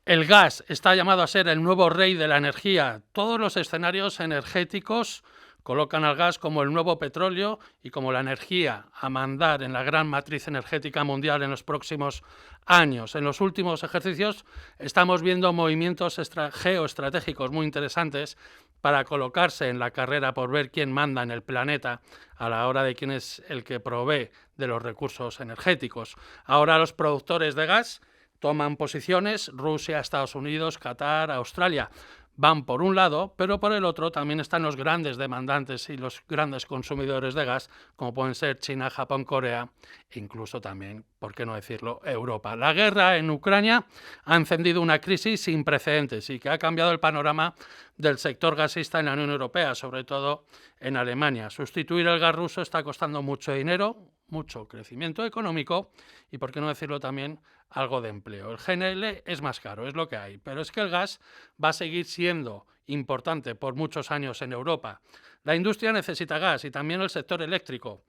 El gas está llamado a ser el nuevo rey de la energía. Todos los escenarios energéticos colocan al gas como el nuevo petróleo y como la energía a mandar en la gran matriz energética mundial en los próximos años. En los últimos ejercicios estamos viendo movimientos geoestratégicos muy interesantes para colocarse en la carrera por ver quién manda en el planeta a la hora de quién es el que provee de los recursos energéticos. Ahora los productores de gas toman posiciones, Rusia, Estados Unidos, Qatar, Australia, van por un lado, pero por el otro también están los grandes demandantes y los grandes consumidores de gas, como pueden ser China, Japón, Corea, e incluso también, por qué no decirlo, Europa. La guerra en Ucrania ha encendido una crisis sin precedentes y que ha cambiado el panorama del sector gasista en la Unión Europea, sobre todo en Alemania. Sustituir el gas ruso está costando mucho dinero, mucho crecimiento económico y, por qué no decirlo también, algo de empleo. El GNL es más caro, es lo que hay, pero es que el gas va a seguir siendo importante por muchos años en Europa. La industria necesita gas y también el sector eléctrico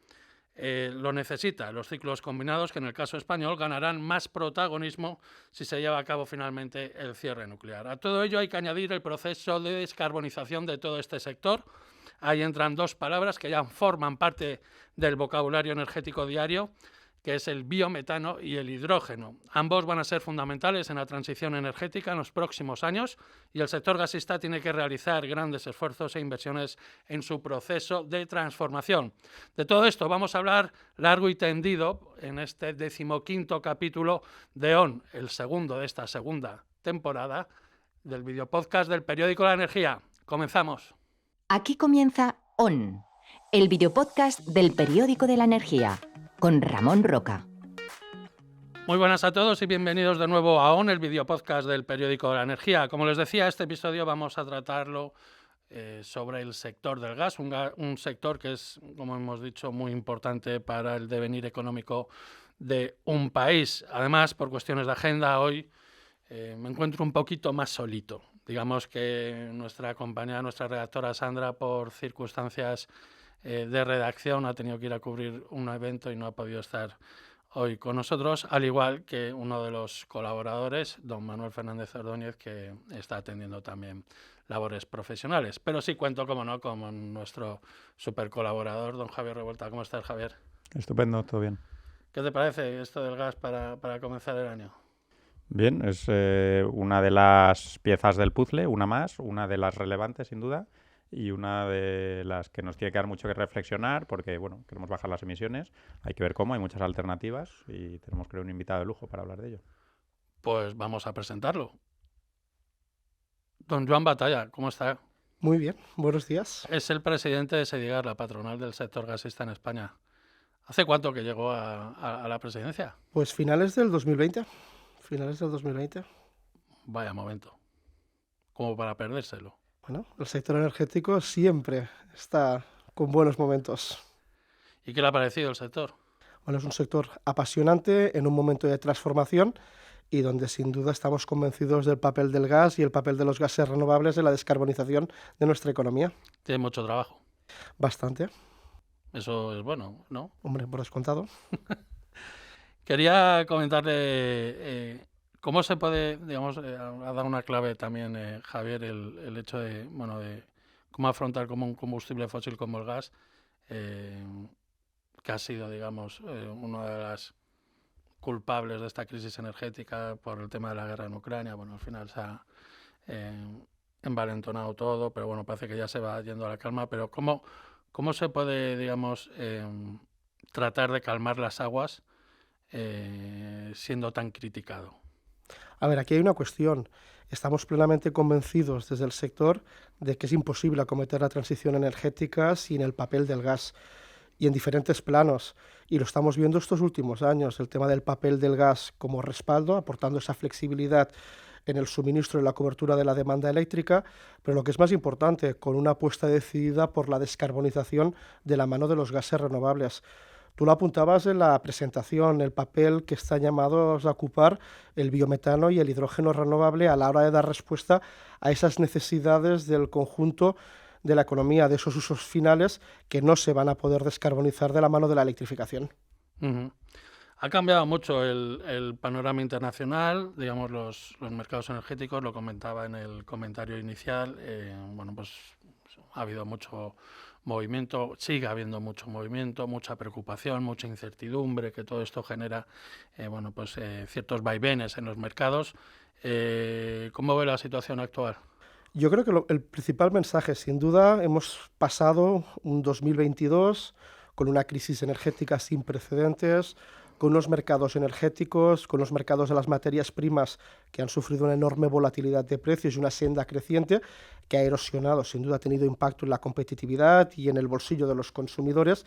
lo necesita. Los ciclos combinados, que en el caso español ganarán más protagonismo si se lleva a cabo finalmente el cierre nuclear. A todo ello hay que añadir el proceso de descarbonización de todo este sector. Ahí entran dos palabras que ya forman parte del vocabulario energético diario, que es el biometano y el hidrógeno. Ambos van a ser fundamentales en la transición energética en los próximos años y el sector gasista tiene que realizar grandes esfuerzos e inversiones en su proceso de transformación. De todo esto vamos a hablar largo y tendido en este 15º capítulo de ON, el segundo de esta segunda temporada del videopodcast del periódico La Energía. Comenzamos. Aquí comienza ON, el videopodcast del periódico de La Energía, con Ramón Roca. Muy buenas a todos y bienvenidos de nuevo a ON, el videopodcast del periódico de La Energía. Como les decía, este episodio vamos a tratarlo sobre el sector del gas, un sector que es, como hemos dicho, muy importante para el devenir económico de un país. Además, por cuestiones de agenda, hoy me encuentro un poquito más solito. Digamos que nuestra compañera, nuestra redactora Sandra, por circunstancias de redacción, ha tenido que ir a cubrir un evento y no ha podido estar hoy con nosotros, al igual que uno de los colaboradores, don Manuel Fernández Ordóñez, que está atendiendo también labores profesionales. Pero sí cuento, como no, con nuestro super colaborador, don Javier Revuelta. ¿Cómo estás, Javier? Estupendo, todo bien. ¿Qué te parece esto del gas para comenzar el año? Bien, es una de las piezas del puzzle, una más, una de las relevantes sin duda y una de las que nos tiene que dar mucho que reflexionar porque, bueno, queremos bajar las emisiones, hay que ver cómo, hay muchas alternativas y tenemos, creo, un invitado de lujo para hablar de ello. Pues vamos a presentarlo. Don Joan Batalla, ¿cómo está? Muy bien, buenos días. Es el presidente de Sedigas, la patronal del sector gasista en España. ¿Hace cuánto que llegó a la presidencia? Pues finales del 2020. Vaya momento. Como para perdérselo. Bueno, el sector energético siempre está con buenos momentos. ¿Y qué le ha parecido el sector? Bueno, es un sector apasionante en un momento de transformación y donde sin duda estamos convencidos del papel del gas y el papel de los gases renovables en la descarbonización de nuestra economía. Tiene mucho trabajo. Bastante. Eso es bueno, ¿no? Hombre, por descontado. Quería comentarle cómo se puede, digamos, ha dado una clave también Javier, el hecho de, bueno, de cómo afrontar como un combustible fósil como el gas, que ha sido, digamos, una de las culpables de esta crisis energética por el tema de la guerra en Ucrania. Bueno, al final se ha envalentonado todo, pero bueno, parece que ya se va yendo a la calma. Pero ¿cómo se puede, digamos, tratar de calmar las aguas siendo tan criticado? A ver, aquí hay una cuestión. Estamos plenamente convencidos desde el sector de que es imposible acometer la transición energética sin el papel del gas y en diferentes planos. Y lo estamos viendo estos últimos años, el tema del papel del gas como respaldo, aportando esa flexibilidad en el suministro y la cobertura de la demanda eléctrica, pero lo que es más importante, con una apuesta decidida por la descarbonización de la mano de los gases renovables. Tú lo apuntabas en la presentación, el papel que están llamados a ocupar el biometano y el hidrógeno renovable a la hora de dar respuesta a esas necesidades del conjunto de la economía, de esos usos finales que no se van a poder descarbonizar de la mano de la electrificación. Uh-huh. Ha cambiado mucho el panorama internacional, digamos, los mercados energéticos, lo comentaba en el comentario inicial. Bueno, pues ha habido mucho movimiento, sigue habiendo mucho movimiento, mucha preocupación, mucha incertidumbre, que todo esto genera bueno, pues, ciertos vaivenes en los mercados. ¿Cómo ve la situación actual? Yo creo que el principal mensaje, sin duda, hemos pasado un 2022 con una crisis energética sin precedentes, con unos mercados energéticos, con los mercados de las materias primas que han sufrido una enorme volatilidad de precios y una senda creciente que ha erosionado, sin duda ha tenido impacto en la competitividad y en el bolsillo de los consumidores.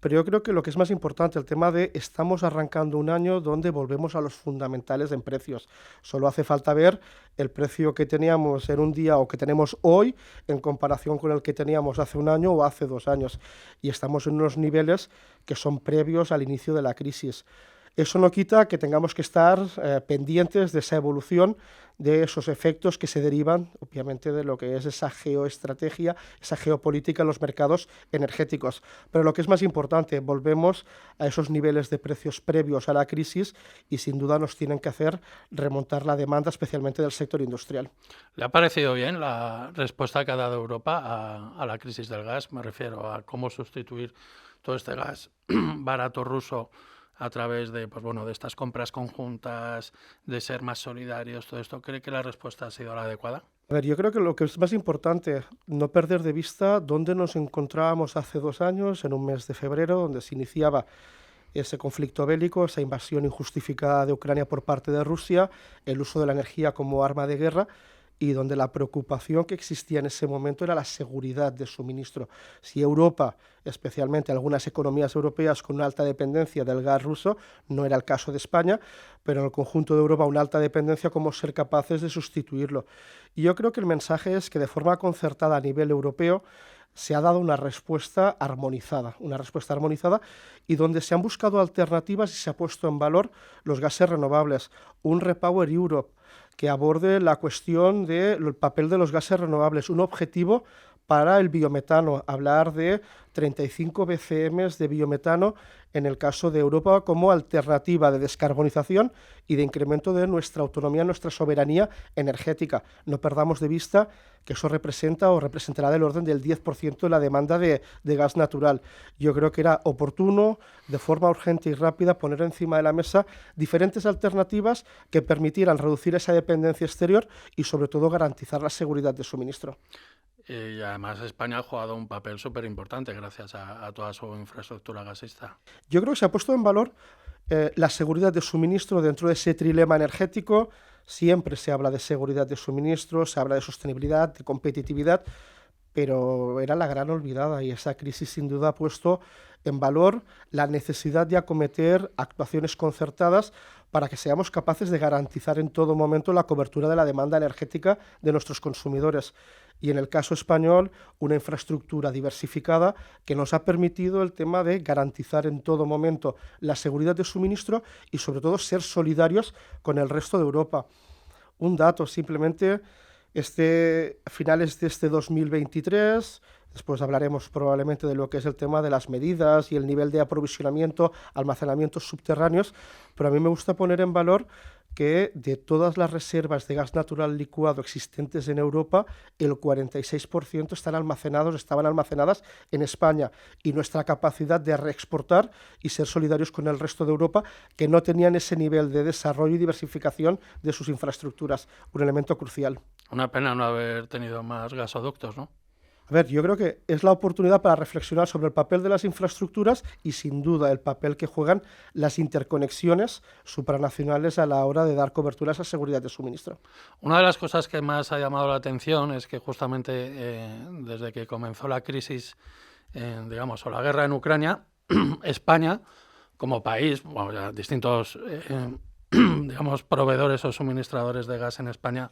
Pero yo creo que lo que es más importante, el tema de estamos arrancando un año donde volvemos a los fundamentales en precios. Solo hace falta ver el precio que teníamos en un día o que tenemos hoy en comparación con el que teníamos hace un año o hace 2 años. Y estamos en unos niveles que son previos al inicio de la crisis. Eso no quita que tengamos que estar pendientes de esa evolución, de esos efectos que se derivan, obviamente, de lo que es esa geoestrategia, esa geopolítica en los mercados energéticos. Pero lo que es más importante, volvemos a esos niveles de precios previos a la crisis y sin duda nos tienen que hacer remontar la demanda, especialmente del sector industrial. ¿Le ha parecido bien la respuesta que ha dado Europa a la crisis del gas? Me refiero a cómo sustituir todo este gas barato ruso a través de, pues bueno, de estas compras conjuntas, de ser más solidarios, todo esto. ¿Cree que la respuesta ha sido la adecuada? A ver, yo creo que lo que es más importante, no perder de vista dónde nos encontrábamos hace 2 años, en un mes de febrero, donde se iniciaba ese conflicto bélico, esa invasión injustificada de Ucrania por parte de Rusia, el uso de la energía como arma de guerra, y donde la preocupación que existía en ese momento era la seguridad de suministro. Si Europa, especialmente algunas economías europeas con una alta dependencia del gas ruso, no era el caso de España, pero en el conjunto de Europa una alta dependencia, cómo ser capaces de sustituirlo. Y yo creo que el mensaje es que de forma concertada a nivel europeo se ha dado una respuesta armonizada y donde se han buscado alternativas y se ha puesto en valor los gases renovables. Un Repower Europe que aborde la cuestión del papel de los gases renovables, un objetivo para el biometano, hablar de 35 BCM de biometano en el caso de Europa como alternativa de descarbonización y de incremento de nuestra autonomía, nuestra soberanía energética. No perdamos de vista que eso representa o representará del orden del 10% de la demanda de gas natural. Yo creo que era oportuno, de forma urgente y rápida, poner encima de la mesa diferentes alternativas que permitieran reducir esa dependencia exterior y, sobre todo, garantizar la seguridad de suministro. Y además España ha jugado un papel súper importante gracias a toda su infraestructura gasista. Yo creo que se ha puesto en valor la seguridad de suministro dentro de ese trilema energético. Siempre se habla de seguridad de suministro, se habla de sostenibilidad, de competitividad, pero era la gran olvidada y esa crisis sin duda ha puesto en valor la necesidad de acometer actuaciones concertadas para que seamos capaces de garantizar en todo momento la cobertura de la demanda energética de nuestros consumidores. Y en el caso español, una infraestructura diversificada que nos ha permitido el tema de garantizar en todo momento la seguridad de suministro y sobre todo ser solidarios con el resto de Europa. Un dato, simplemente, a finales de este 2023, después hablaremos probablemente de lo que es el tema de las medidas y el nivel de aprovisionamiento, almacenamientos subterráneos, pero a mí me gusta poner en valor que de todas las reservas de gas natural licuado existentes en Europa, el 46% estaban almacenadas en España, y nuestra capacidad de reexportar y ser solidarios con el resto de Europa, que no tenían ese nivel de desarrollo y diversificación de sus infraestructuras, un elemento crucial. Una pena no haber tenido más gasoductos, ¿no? A ver, yo creo que es la oportunidad para reflexionar sobre el papel de las infraestructuras y, sin duda, el papel que juegan las interconexiones supranacionales a la hora de dar cobertura a esa seguridad de suministro. Una de las cosas que más ha llamado la atención es que justamente desde que comenzó la crisis, digamos, o la guerra en Ucrania, España, como país, bueno, ya distintos digamos, proveedores o suministradores de gas en España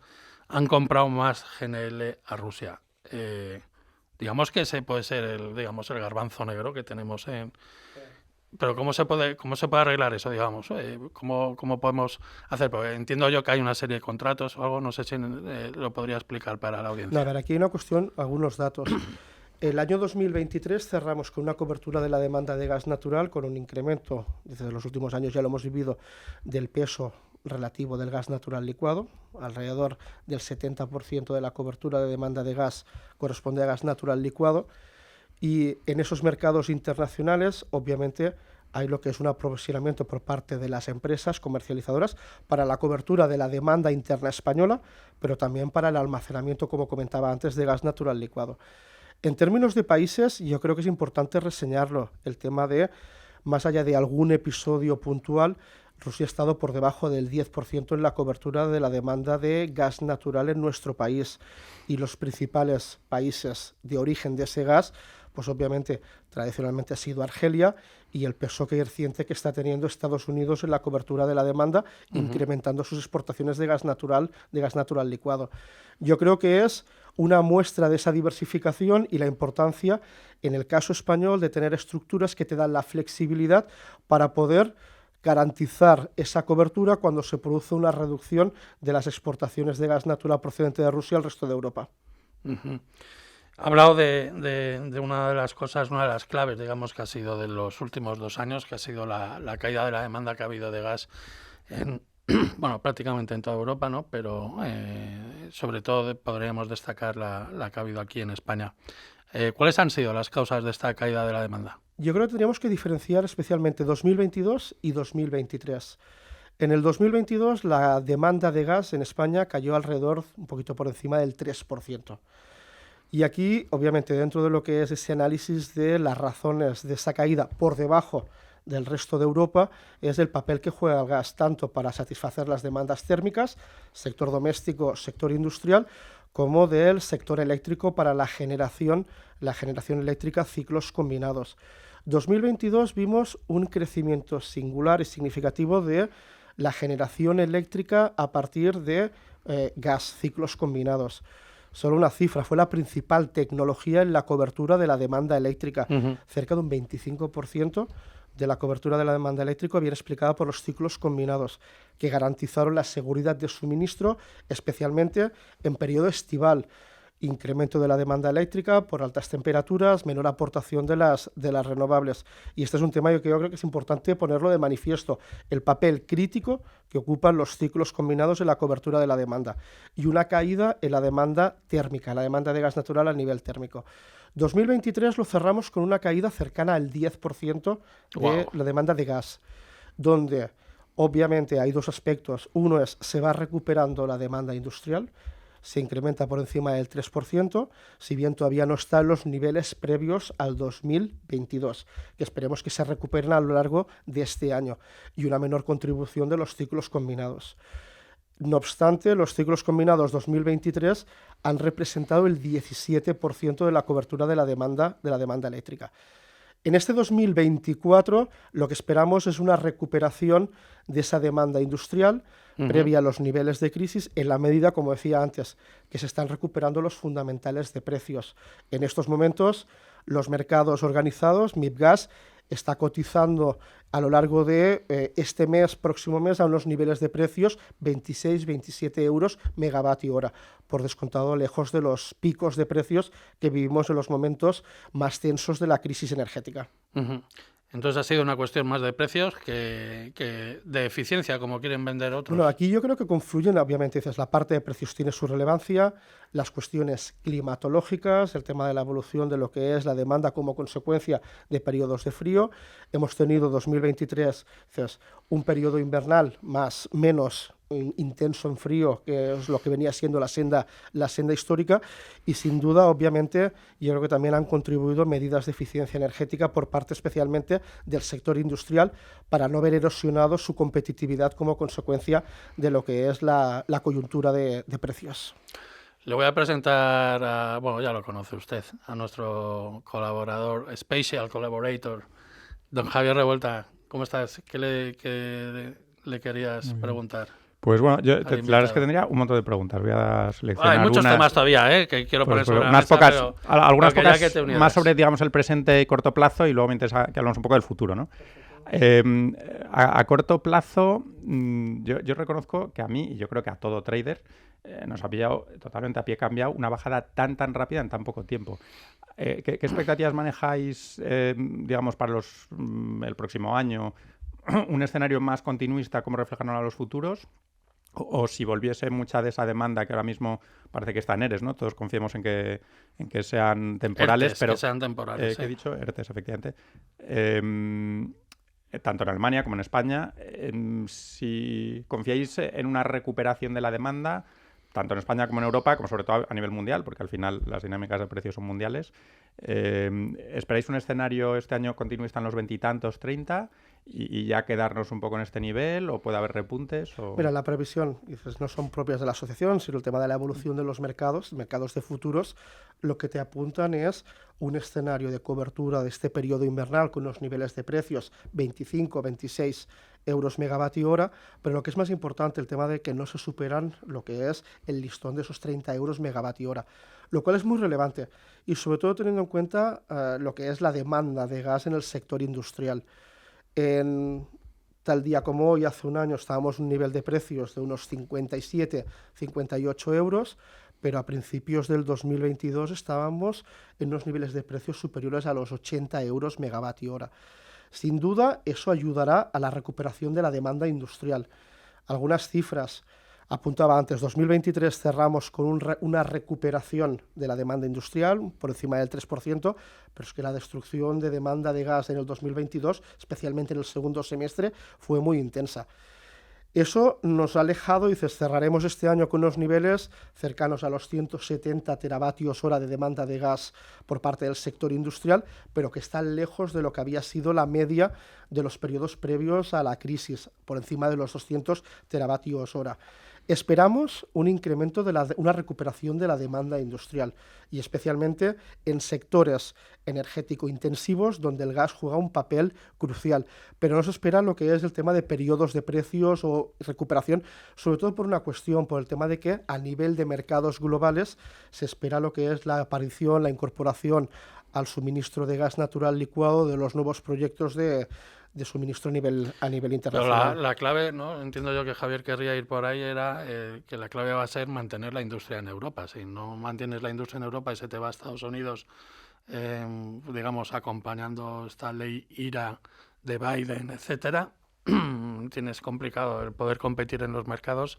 han comprado más GNL a Rusia. Digamos que ese puede ser el garbanzo negro que tenemos en... Pero ¿cómo se puede arreglar eso, digamos? ¿Cómo podemos hacer? Porque entiendo yo que hay una serie de contratos o algo, no sé si lo podría explicar para la audiencia. A ver, aquí hay una cuestión, algunos datos. El año 2023 cerramos con una cobertura de la demanda de gas natural con un incremento, desde los últimos años ya lo hemos vivido, del peso relativo del gas natural licuado. Alrededor del 70% de la cobertura de demanda de gas corresponde a gas natural licuado. Y en esos mercados internacionales, obviamente, hay lo que es un aprovisionamiento por parte de las empresas comercializadoras para la cobertura de la demanda interna española, pero también para el almacenamiento, como comentaba antes, de gas natural licuado. En términos de países, yo creo que es importante reseñarlo, el tema de, más allá de algún episodio puntual, Rusia ha estado por debajo del 10% en la cobertura de la demanda de gas natural en nuestro país, y los principales países de origen de ese gas, pues obviamente tradicionalmente ha sido Argelia, y el peso creciente que está teniendo Estados Unidos en la cobertura de la demanda, incrementando sus exportaciones de gas natural licuado. Yo creo que es una muestra de esa diversificación y la importancia, en el caso español, de tener estructuras que te dan la flexibilidad para poder garantizar esa cobertura cuando se produce una reducción de las exportaciones de gas natural procedente de Rusia al resto de Europa. Ha hablado de una de las cosas, una de las claves, digamos, que ha sido de los últimos 2 años, que ha sido la caída de la demanda que ha habido de gas en, bueno, prácticamente en toda Europa, ¿no? Pero sobre todo podríamos destacar la que ha habido aquí en España. ¿Cuáles han sido las causas de esta caída de la demanda? Yo creo que tendríamos que diferenciar especialmente 2022 y 2023. En el 2022 la demanda de gas en España cayó alrededor, un poquito por encima del 3%. Y aquí, obviamente, dentro de lo que es ese análisis de las razones de esa caída por debajo del resto de Europa, es el papel que juega el gas, tanto para satisfacer las demandas térmicas, sector doméstico, sector industrial, como del sector eléctrico para la generación eléctrica, ciclos combinados. 2022 vimos un crecimiento singular y significativo de la generación eléctrica a partir de gas, ciclos combinados. Solo una cifra, fue la principal tecnología en la cobertura de la demanda eléctrica. Cerca de un 25% de la cobertura de la demanda eléctrica viene explicada por los ciclos combinados, que garantizaron la seguridad de suministro, especialmente en periodo estival. Incremento de la demanda eléctrica por altas temperaturas, menor aportación de las renovables. Y este es un tema que yo creo que es importante ponerlo de manifiesto, el papel crítico que ocupan los ciclos combinados en la cobertura de la demanda, y una caída en la demanda térmica, la demanda de gas natural a nivel térmico. 2023 lo cerramos con una caída cercana al 10% de la demanda de gas, donde obviamente hay 2 aspectos. Uno es, se va recuperando la demanda industrial, se incrementa por encima del 3%, si bien todavía no está en los niveles previos al 2022, que esperemos que se recuperen a lo largo de este año, y una menor contribución de los ciclos combinados. No obstante, los ciclos combinados 2023 han representado el 17% de la cobertura de la demanda eléctrica. En este 2024 lo que esperamos es una recuperación de esa demanda industrial previa a los niveles de crisis, en la medida, como decía antes, que se están recuperando los fundamentales de precios. En estos momentos, los mercados organizados, MIBGAS, está cotizando a lo largo de este próximo mes, a unos niveles de precios 26-27 euros megavatio hora, por descontado lejos de los picos de precios que vivimos en los momentos más tensos de la crisis energética. Entonces ha sido una cuestión más de precios que de eficiencia, como quieren vender otros. Bueno, aquí yo creo que confluyen, obviamente, la parte de precios tiene su relevancia, las cuestiones climatológicas, el tema de la evolución de lo que es la demanda como consecuencia de periodos de frío. Hemos tenido 2023 un periodo invernal menos intenso en frío, que es lo que venía siendo la senda histórica, y sin duda, obviamente, yo creo que también han contribuido medidas de eficiencia energética por parte especialmente del sector industrial, para no ver erosionado su competitividad como consecuencia de lo que es la coyuntura de precios. Le voy a presentar, bueno, ya lo conoce usted, a nuestro colaborador, Special Collaborator, don Javier Revuelta. ¿Cómo estás? ¿Qué le querías preguntar? Pues bueno, yo la verdad es que tendría un montón de preguntas. Voy a seleccionar hay muchos temas todavía, que quiero poner sobre la unas mesa, pocas, pero algunas pocas que más sobre, digamos, el presente y corto plazo, y luego me interesa que hablamos un poco del futuro, ¿no? A corto plazo, yo reconozco que a mí, y yo creo que a todo trader, nos ha pillado totalmente a pie cambiado una bajada tan rápida en tan poco tiempo. ¿Qué expectativas manejáis, digamos, para el próximo año? ¿Un escenario más continuista como reflejan ahora los futuros? O si volviese mucha de esa demanda que ahora mismo parece que está en ERES, ¿no? Todos confiemos en que sean temporales. ERTES, pero que sean temporales, ¿qué he dicho? ERTES, efectivamente. Tanto en Alemania como en España. Si confiáis en una recuperación de la demanda, tanto en España como en Europa, como sobre todo a nivel mundial, porque al final las dinámicas de precios son mundiales, ¿esperáis un escenario este año continuista en los 20 y tantos, 30, y ya quedarnos un poco en este nivel, o puede haber repuntes? Mira, la previsión, dices, no son propias de la asociación, sino el tema de la evolución de los mercados de futuros, lo que te apuntan es un escenario de cobertura de este periodo invernal con unos niveles de precios 25, 26 euros megavatio hora, pero lo que es más importante, el tema de que no se superan lo que es el listón de esos 30 euros megavatio hora, lo cual es muy relevante, y sobre todo teniendo en cuenta lo que es la demanda de gas en el sector industrial. En tal día como hoy, hace un año, estábamos en un nivel de precios de unos 57, 58 euros, pero a principios del 2022 estábamos en unos niveles de precios superiores a los 80 euros megavatio hora. Sin duda, eso ayudará a la recuperación de la demanda industrial. Algunas cifras. Apuntaba antes, 2023 cerramos con una recuperación de la demanda industrial por encima del 3%, pero es que la destrucción de demanda de gas en el 2022, especialmente en el segundo semestre, fue muy intensa. Eso nos ha alejado, dices, cerraremos este año con unos niveles cercanos a los 170 teravatios hora de demanda de gas por parte del sector industrial, pero que están lejos de lo que había sido la media de los periodos previos a la crisis, por encima de los 200 teravatios hora. Esperamos un incremento una recuperación de la demanda industrial, y especialmente en sectores energético-intensivos donde el gas juega un papel crucial, pero no se espera lo que es el tema de periodos de precios o recuperación, sobre todo por el tema de que a nivel de mercados globales se espera lo que es la aparición, la incorporación al suministro de gas natural licuado de los nuevos proyectos de suministro a nivel internacional. Pero la clave, ¿no? Entiendo yo que Javier querría ir por ahí, era que la clave va a ser mantener la industria en Europa. Si no mantienes la industria en Europa y se te va a Estados Unidos, digamos, acompañando esta ley IRA de Biden, etcétera, tienes complicado el poder competir en los mercados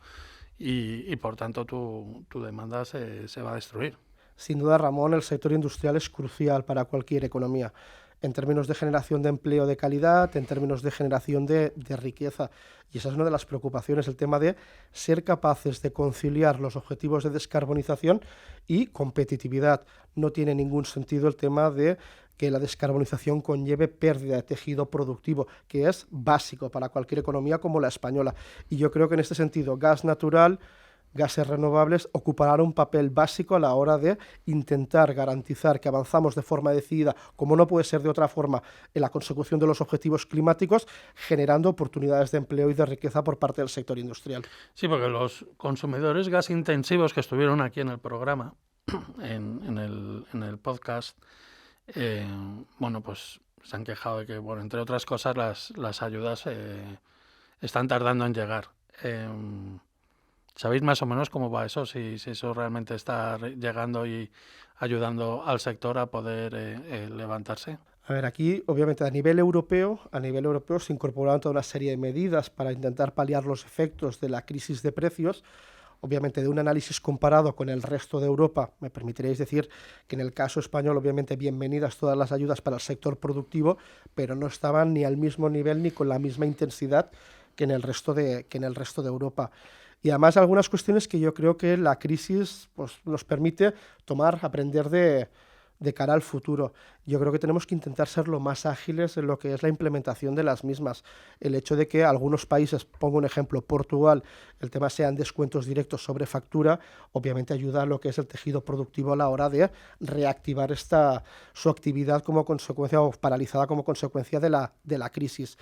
y por tanto tu demanda se va a destruir. Sin duda, Ramón, el sector industrial es crucial para cualquier economía, en términos de generación de empleo de calidad, en términos de generación de riqueza. Y esa es una de las preocupaciones, el tema de ser capaces de conciliar los objetivos de descarbonización y competitividad. No tiene ningún sentido el tema de que la descarbonización conlleve pérdida de tejido productivo, que es básico para cualquier economía como la española. Y yo creo que en este sentido, gas natural, gases renovables ocuparán un papel básico a la hora de intentar garantizar que avanzamos de forma decidida, como no puede ser de otra forma, en la consecución de los objetivos climáticos, generando oportunidades de empleo y de riqueza por parte del sector industrial. Sí, porque los consumidores gas intensivos que estuvieron aquí en el programa, en el podcast, bueno, pues se han quejado de que, bueno, entre otras cosas, las ayudas están tardando en llegar. ¿Sabéis más o menos cómo va eso? Si eso realmente está llegando y ayudando al sector a poder levantarse. A ver, aquí obviamente a nivel europeo se incorporaron toda una serie de medidas para intentar paliar los efectos de la crisis de precios. Obviamente, de un análisis comparado con el resto de Europa, me permitiréis decir que en el caso español, obviamente, bienvenidas todas las ayudas para el sector productivo, pero no estaban ni al mismo nivel ni con la misma intensidad que en el resto de Europa. Y además algunas cuestiones que yo creo que la crisis pues, nos permite aprender de cara al futuro. Yo creo que tenemos que intentar ser lo más ágiles en lo que es la implementación de las mismas. El hecho de que algunos países, pongo un ejemplo, Portugal, el tema sean descuentos directos sobre factura, obviamente ayuda a lo que es el tejido productivo a la hora de reactivar su actividad como consecuencia o paralizada como consecuencia de la crisis.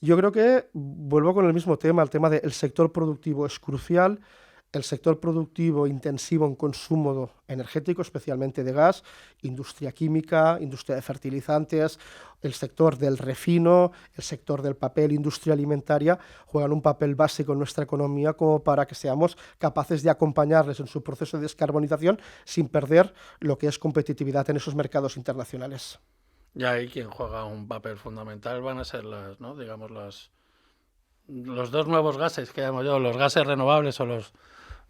Yo creo que vuelvo con el mismo tema, el tema del sector productivo es crucial, el sector productivo intensivo en consumo energético, especialmente de gas, industria química, industria de fertilizantes, el sector del refino, el sector del papel, industria alimentaria, juegan un papel básico en nuestra economía como para que seamos capaces de acompañarles en su proceso de descarbonización sin perder lo que es competitividad en esos mercados internacionales. Y ahí quien juega un papel fundamental van a ser las, ¿no? Digamos, los dos nuevos gases que llamo yo, los gases renovables o los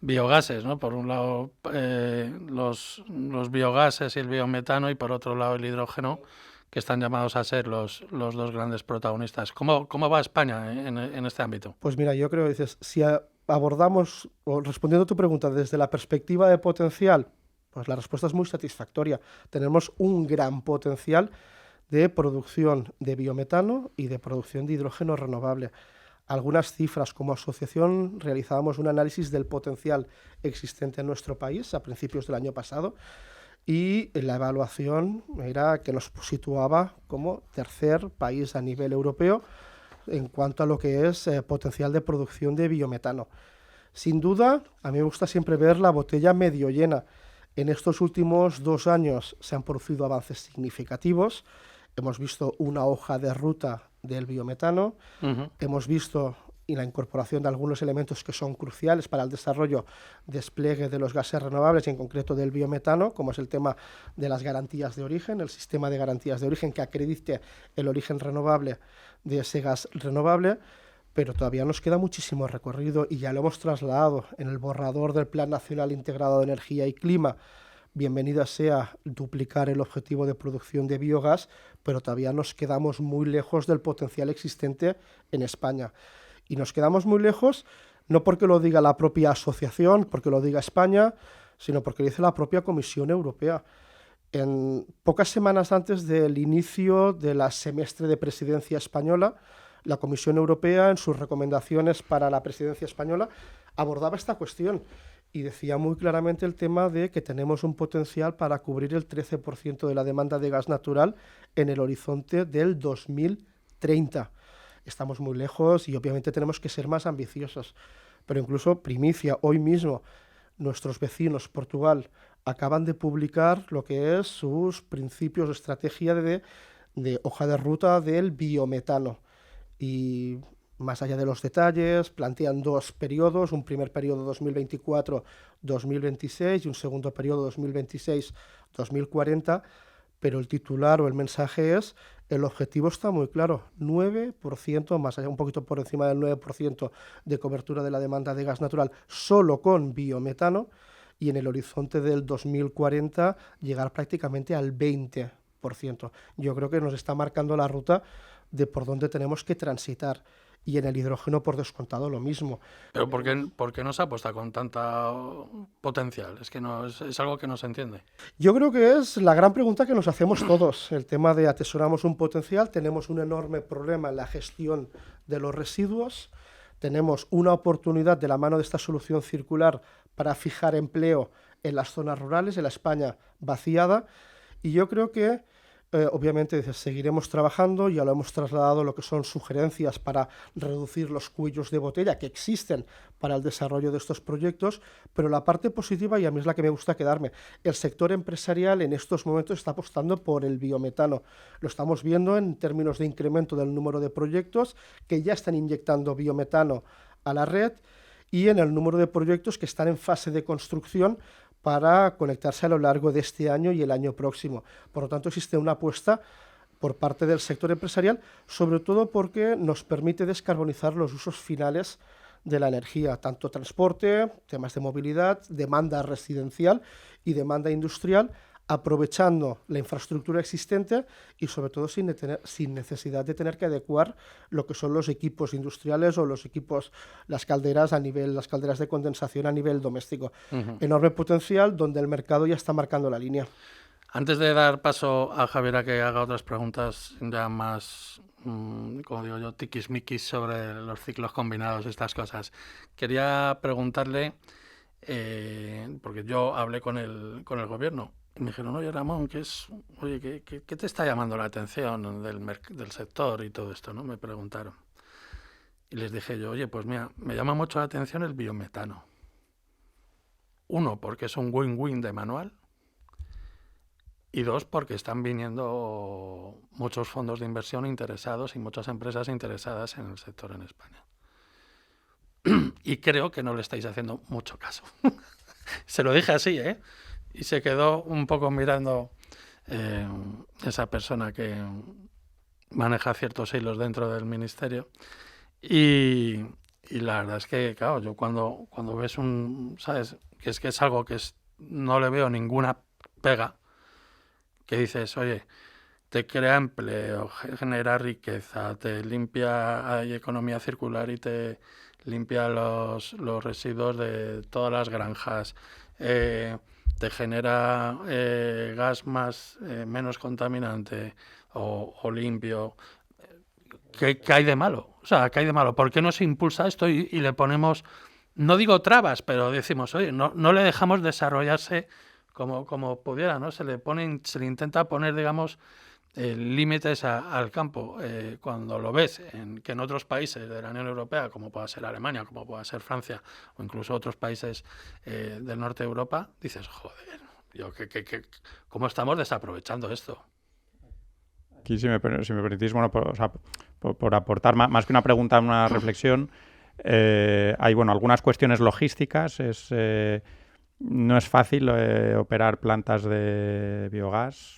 biogases, ¿no? Por un lado los biogases y el biometano y por otro lado el hidrógeno, que están llamados a ser los dos grandes protagonistas. ¿Cómo va España en este ámbito? Pues mira, yo creo que dices, si abordamos, o respondiendo a tu pregunta desde la perspectiva de potencial, pues la respuesta es muy satisfactoria. Tenemos un gran potencial de producción de biometano y de producción de hidrógeno renovable. Algunas cifras, como asociación realizábamos un análisis del potencial existente en nuestro país a principios del año pasado y la evaluación era que nos situaba como tercer país a nivel europeo en cuanto a lo que es potencial de producción de biometano. Sin duda, a mí me gusta siempre ver la botella medio llena. En estos últimos 2 años se han producido avances significativos. Hemos visto una hoja de ruta del biometano, hemos visto la incorporación de algunos elementos que son cruciales para el desarrollo, despliegue de los gases renovables y en concreto del biometano, como es el tema de las garantías de origen, el sistema de garantías de origen que acredite el origen renovable de ese gas renovable, pero todavía nos queda muchísimo recorrido y ya lo hemos trasladado en el borrador del Plan Nacional Integrado de Energía y Clima. Bienvenida sea duplicar el objetivo de producción de biogás, pero todavía nos quedamos muy lejos del potencial existente en España. Y nos quedamos muy lejos no porque lo diga la propia asociación, porque lo diga España, sino porque lo dice la propia Comisión Europea. En pocas semanas antes del inicio de la semestre de presidencia española, la Comisión Europea, en sus recomendaciones para la presidencia española, abordaba esta cuestión y decía muy claramente el tema de que tenemos un potencial para cubrir el 13% de la demanda de gas natural en el horizonte del 2030. Estamos muy lejos y obviamente tenemos que ser más ambiciosos. Pero incluso, primicia, hoy mismo, nuestros vecinos, Portugal, acaban de publicar lo que es sus principios de estrategia de hoja de ruta del biometano. Y más allá de los detalles, plantean 2 periodos, un primer periodo 2024-2026 y un segundo periodo 2026-2040, pero el titular o el mensaje es, el objetivo está muy claro, 9%, más allá, un poquito por encima del 9% de cobertura de la demanda de gas natural solo con biometano y en el horizonte del 2040 llegar prácticamente al 20%. Yo creo que nos está marcando la ruta de por dónde tenemos que transitar. Y en el hidrógeno, por descontado, lo mismo. ¿Pero por qué no se apuesta con tanta potencial? Es que no es algo que no se entiende. Yo creo que es la gran pregunta que nos hacemos todos. El tema de atesoramos un potencial, tenemos un enorme problema en la gestión de los residuos, tenemos una oportunidad de la mano de esta solución circular para fijar empleo en las zonas rurales, en la España vaciada, y yo creo que obviamente seguiremos trabajando, ya lo hemos trasladado lo que son sugerencias para reducir los cuellos de botella que existen para el desarrollo de estos proyectos, pero la parte positiva, y a mí es la que me gusta quedarme, el sector empresarial en estos momentos está apostando por el biometano. Lo estamos viendo en términos de incremento del número de proyectos que ya están inyectando biometano a la red y en el número de proyectos que están en fase de construcción para conectarse a lo largo de este año y el año próximo. Por lo tanto, existe una apuesta por parte del sector empresarial, sobre todo porque nos permite descarbonizar los usos finales de la energía, tanto transporte, temas de movilidad, demanda residencial y demanda industrial, aprovechando la infraestructura existente y sobre todo sin necesidad de tener que adecuar lo que son los equipos industriales o los equipos, las calderas de condensación a nivel doméstico. Enorme potencial donde el mercado ya está marcando la línea. Antes de dar paso a Javier a que haga otras preguntas ya más, como digo yo, tiquismiquis sobre los ciclos combinados y estas cosas, quería preguntarle, porque yo hablé con el gobierno, y me dijeron, oye Ramón, ¿qué te está llamando la atención del sector y todo esto? ¿No? Me preguntaron. Y les dije yo, oye, pues mira, me llama mucho la atención el biometano. Uno, porque es un win-win de manual. Y dos, porque están viniendo muchos fondos de inversión interesados y muchas empresas interesadas en el sector en España. Y creo que no le estáis haciendo mucho caso. Se lo dije así, ¿eh? Y se quedó un poco mirando esa persona que maneja ciertos hilos dentro del ministerio. Y la verdad es que, claro, yo cuando ves ¿sabes? Que es algo que no le veo ninguna pega, que dices, oye, te crea empleo, genera riqueza, te limpia, hay economía circular y te limpia los residuos de todas las granjas, te genera gas menos contaminante o limpio. ¿Qué hay de malo? O sea, ¿qué hay de malo? ¿Por qué no se impulsa esto y le ponemos, no digo trabas, pero decimos, oye, no le dejamos desarrollarse como pudiera, ¿no? Se le intenta poner, digamos, límites al campo. Cuando lo ves que en otros países de la Unión Europea, como pueda ser Alemania, como pueda ser Francia, o incluso otros países del norte de Europa, dices, joder, ¿cómo estamos desaprovechando esto? Aquí, si me permitís, bueno, por aportar más que una pregunta, una reflexión, hay algunas cuestiones logísticas. No es fácil operar plantas de biogás.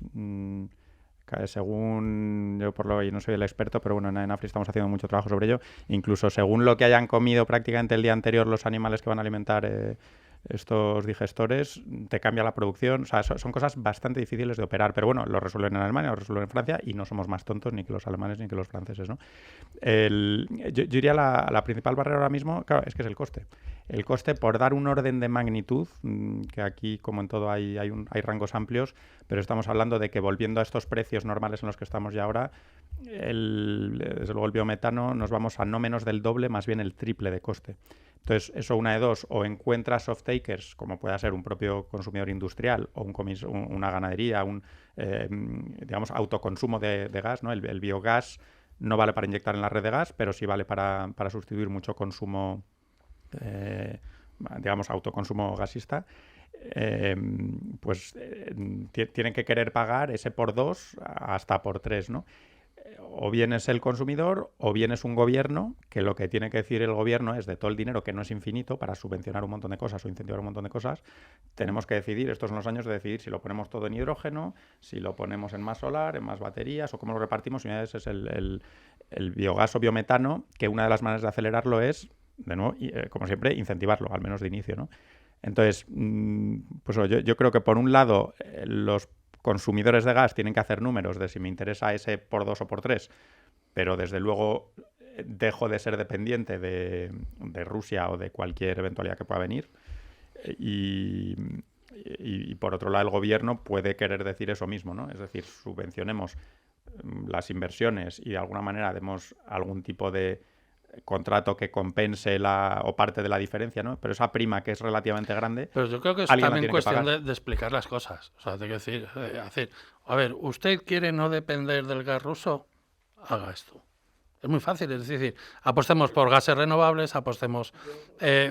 Según yo, yo no soy el experto, pero bueno, en Enafri estamos haciendo mucho trabajo sobre ello. Incluso según lo que hayan comido prácticamente el día anterior los animales que van a alimentar estos digestores, te cambia la producción. O sea, son cosas bastante difíciles de operar, pero bueno, lo resuelven en Alemania, lo resuelven en Francia y no somos más tontos ni que los alemanes ni que los franceses, ¿no? Yo diría la principal barrera ahora mismo, claro, es que es el coste. El coste, por dar un orden de magnitud, que aquí, como en todo, hay rangos amplios, pero estamos hablando de que volviendo a estos precios normales en los que estamos ya ahora, desde luego el biometano nos vamos a no menos del doble, más bien el triple de coste. Entonces, eso una de dos, o encuentras off-takers, como pueda ser un propio consumidor industrial o una ganadería, digamos, autoconsumo de gas, ¿no? El biogás no vale para inyectar en la red de gas, pero sí vale para sustituir mucho consumo, digamos, autoconsumo gasista. Tienen que querer pagar ese por 2 hasta por 3, ¿no? O bien es el consumidor o bien es un gobierno, que lo que tiene que decir el gobierno es de todo el dinero, que no es infinito, para subvencionar un montón de cosas o incentivar un montón de cosas, tenemos que decidir, estos son los años de decidir si lo ponemos todo en hidrógeno, si lo ponemos en más solar, en más baterías o cómo lo repartimos. Y una vez es el biogás o biometano, que una de las maneras de acelerarlo es, de nuevo, como siempre, incentivarlo, al menos de inicio, ¿no? Entonces, pues yo creo que por un lado los consumidores de gas tienen que hacer números de si me interesa ese por 2 o por 3, pero desde luego dejo de ser dependiente de Rusia o de cualquier eventualidad que pueda venir. Y por otro lado, el gobierno puede querer decir eso mismo, ¿no? Es decir, subvencionemos las inversiones y de alguna manera demos algún tipo de contrato que compense o parte de la diferencia, ¿no? Pero esa prima, que es relativamente grande, pero yo creo que es también cuestión de explicar las cosas. O sea, te quiero decir, a ver, ¿usted quiere no depender del gas ruso? Haga esto. Es muy fácil, es decir, apostemos por gases renovables, apostemos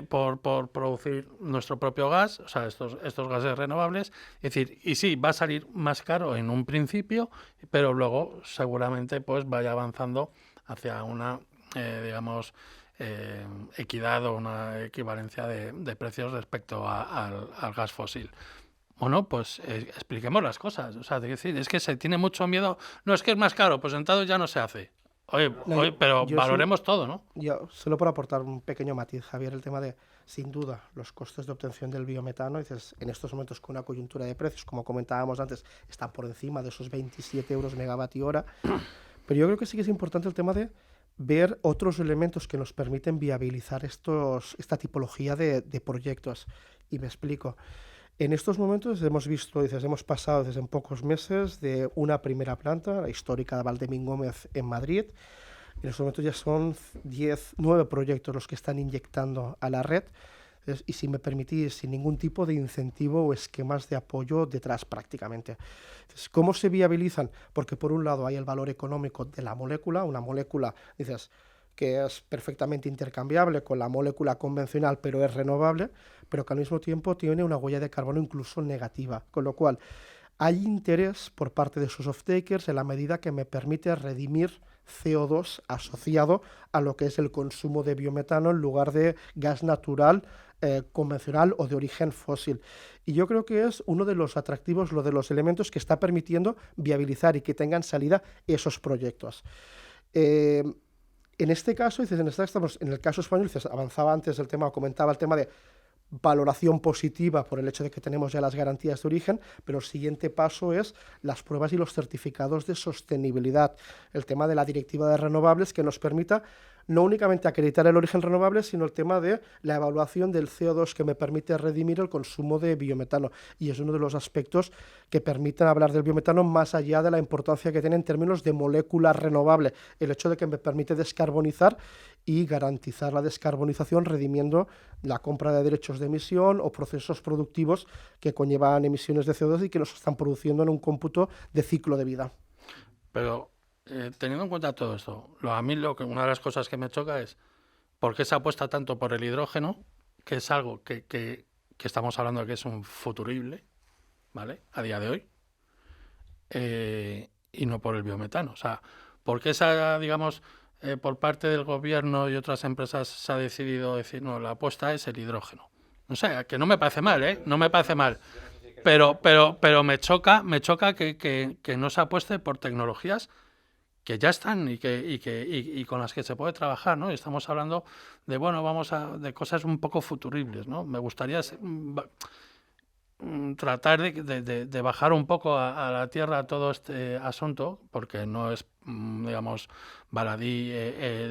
por producir nuestro propio gas, o sea, estos gases renovables. Es decir, y sí, va a salir más caro en un principio, pero luego seguramente pues vaya avanzando hacia una digamos, equidad o una equivalencia de precios respecto al gas fósil. Bueno, pues expliquemos las cosas. O sea, es que se tiene mucho miedo. No, es que es más caro, pues entonces ya no se hace. Pero valoremos todo, ¿no? Yo, solo por aportar un pequeño matiz, Javier, el tema de, sin duda, los costes de obtención del biometano, dices, en estos momentos con una coyuntura de precios, como comentábamos antes, están por encima de esos 27 euros megavatio hora. Pero yo creo que sí que es importante el tema de ver otros elementos que nos permiten viabilizar esta tipología de proyectos. Y me explico. En estos momentos hemos pasado desde en pocos meses de una primera planta, la histórica de Valdemín Gómez en Madrid. En estos momentos ya son 9 proyectos los que están inyectando a la red. Y si me permitís, sin ningún tipo de incentivo o esquemas de apoyo detrás prácticamente. Entonces, ¿cómo se viabilizan? Porque por un lado hay el valor económico de la molécula, una molécula, dices, que es perfectamente intercambiable con la molécula convencional, pero es renovable, pero que al mismo tiempo tiene una huella de carbono incluso negativa, con lo cual hay interés por parte de sus off-takers en la medida que me permite redimir CO2 asociado a lo que es el consumo de biometano en lugar de gas natural convencional o de origen fósil. Y yo creo que es uno de los atractivos, lo de los elementos que está permitiendo viabilizar y que tengan salida esos proyectos. En este caso, estamos en el caso español, avanzaba antes el tema, o comentaba el tema de valoración positiva por el hecho de que tenemos ya las garantías de origen, pero el siguiente paso es las pruebas y los certificados de sostenibilidad, el tema de la directiva de renovables que nos permita no únicamente acreditar el origen renovable, sino el tema de la evaluación del CO2 que me permite redimir el consumo de biometano. Y es uno de los aspectos que permiten hablar del biometano más allá de la importancia que tiene en términos de molécula renovable. El hecho de que me permite descarbonizar y garantizar la descarbonización redimiendo la compra de derechos de emisión o procesos productivos que conllevan emisiones de CO2 y que nos están produciendo en un cómputo de ciclo de vida. Pero teniendo en cuenta todo esto, a mí una de las cosas que me choca es por qué se apuesta tanto por el hidrógeno, que es algo que estamos hablando de que es un futurible, ¿vale? A día de hoy, y no por el biometano. O sea, ¿por qué digamos, por parte del gobierno y otras empresas se ha decidido decir, no, la apuesta es el hidrógeno? No sé, que no me parece mal, ¿eh? No me parece mal. Pero me choca que no se apueste por tecnologías que ya están y con las que se puede trabajar, ¿no? Y estamos hablando de, bueno, de cosas un poco futuribles, ¿no? Me gustaría tratar de bajar un poco a la tierra todo este asunto, porque no es, digamos, baladí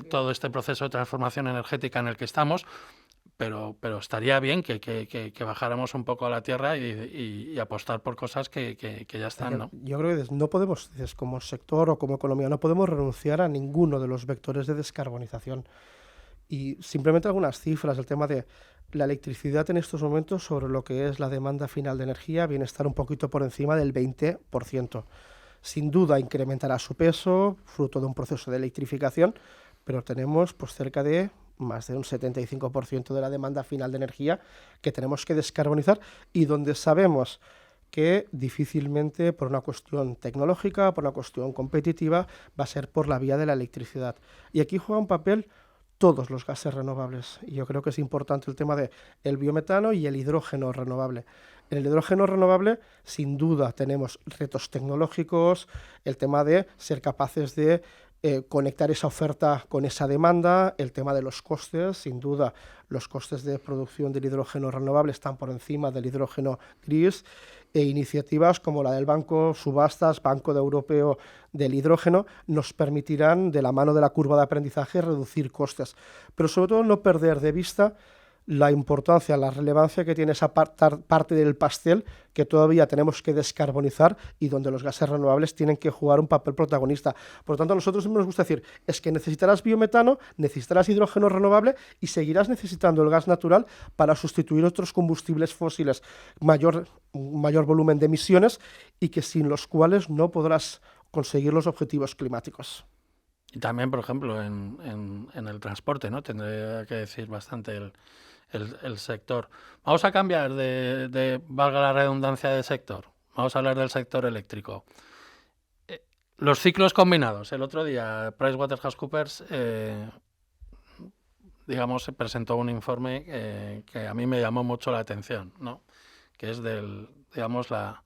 todo este proceso de transformación energética en el que estamos, pero estaría bien que bajáramos un poco a la tierra y apostar por cosas que ya están, ¿no? Yo creo que no podemos, como sector o como economía, no podemos renunciar a ninguno de los vectores de descarbonización. Y simplemente algunas cifras, el tema de la electricidad en estos momentos sobre lo que es la demanda final de energía viene a estar un poquito por encima del 20%. Sin duda incrementará su peso, fruto de un proceso de electrificación, pero tenemos pues cerca de más de un 75% de la demanda final de energía que tenemos que descarbonizar y donde sabemos que difícilmente por una cuestión tecnológica, por una cuestión competitiva, va a ser por la vía de la electricidad. Y aquí juega un papel todos los gases renovables. Y yo creo que es importante el tema del biometano y el hidrógeno renovable. En el hidrógeno renovable, sin duda, tenemos retos tecnológicos, el tema de ser capaces de conectar esa oferta con esa demanda, el tema de los costes, sin duda, los costes de producción del hidrógeno renovable están por encima del hidrógeno gris, e iniciativas como la del Banco Subastas, Banco Europeo del Hidrógeno, nos permitirán, de la mano de la curva de aprendizaje, reducir costes. Pero sobre todo no perder de vista la importancia, la relevancia que tiene esa parte del pastel que todavía tenemos que descarbonizar y donde los gases renovables tienen que jugar un papel protagonista. Por lo tanto, a nosotros siempre nos gusta decir, es que necesitarás biometano, necesitarás hidrógeno renovable y seguirás necesitando el gas natural para sustituir otros combustibles fósiles, mayor volumen de emisiones y que sin los cuales no podrás conseguir los objetivos climáticos. Y también, por ejemplo, en el transporte, ¿no? Tendría que decir bastante el sector. Vamos a cambiar valga la redundancia, de sector. Vamos a hablar del sector eléctrico. Los ciclos combinados. El otro día PricewaterhouseCoopers, digamos, presentó un informe que a mí me llamó mucho la atención, ¿no? Que es digamos, la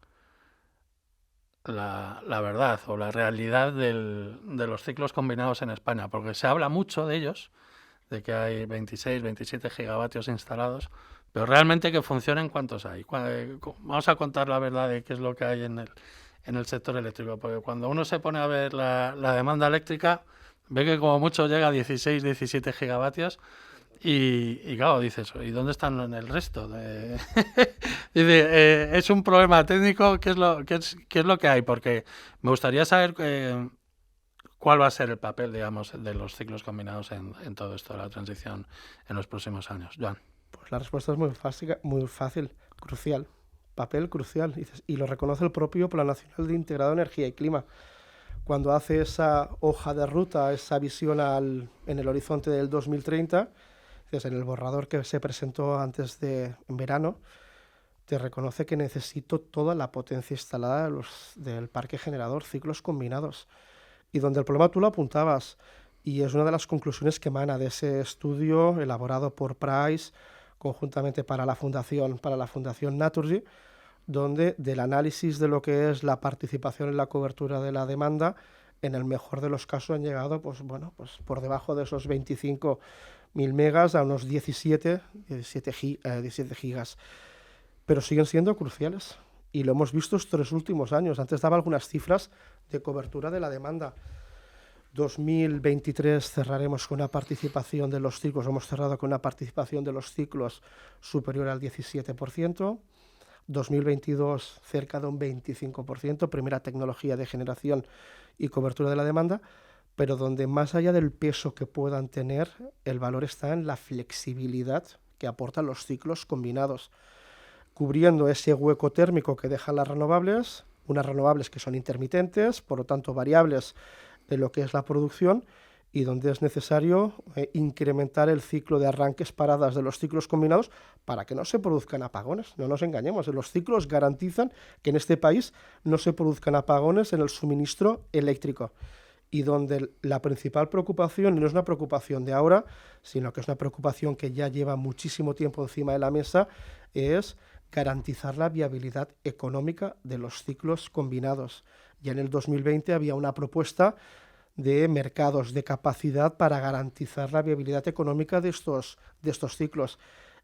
verdad o la realidad de los ciclos combinados en España, porque se habla mucho de ellos, de que hay 26, 27 gigavatios instalados, pero realmente que funcionen, ¿cuántos hay? Vamos a contar la verdad de qué es lo que hay en el sector eléctrico, porque cuando uno se pone a ver la demanda eléctrica, ve que como mucho llega a 16, 17 gigavatios, y claro, dices, ¿y dónde están en el resto? Dice, es un problema técnico, ¿qué es lo que hay? Porque me gustaría saber cuál va a ser el papel, digamos, de los ciclos combinados en todo esto de la transición en los próximos años. Joan. Pues la respuesta es muy fácil, crucial, papel crucial, y lo reconoce el propio Plan Nacional de Integrado de Energía y Clima. cuando hace esa hoja de ruta, esa visión en el horizonte del 2030, en el borrador que se presentó en verano, te reconoce que necesito toda la potencia instalada del parque generador, ciclos combinados. Y donde el problema tú lo apuntabas, y es una de las conclusiones que emana de ese estudio elaborado por Price, conjuntamente para la Fundación Naturgy, donde del análisis de lo que es la participación en la cobertura de la demanda, en el mejor de los casos han llegado pues por debajo de esos 25.000 megas a unos 17 gigas. Pero siguen siendo cruciales. Y lo hemos visto estos 3 últimos años. Antes daba algunas cifras de cobertura de la demanda. 2023 cerraremos con una participación de los ciclos, hemos cerrado con una participación de los ciclos superior al 17%. 2022 cerca de un 25%, primera tecnología de generación y cobertura de la demanda, pero donde más allá del peso que puedan tener, el valor está en la flexibilidad que aportan los ciclos combinados, cubriendo ese hueco térmico que dejan las renovables, unas renovables que son intermitentes, por lo tanto variables de lo que es la producción, y donde es necesario incrementar el ciclo de arranques paradas de los ciclos combinados para que no se produzcan apagones. No nos engañemos, los ciclos garantizan que en este país no se produzcan apagones en el suministro eléctrico, y donde la principal preocupación, y no es una preocupación de ahora, sino que es una preocupación que ya lleva muchísimo tiempo encima de la mesa, es garantizar la viabilidad económica de los ciclos combinados. Ya en el 2020 había una propuesta de mercados de capacidad para garantizar la viabilidad económica de estos ciclos.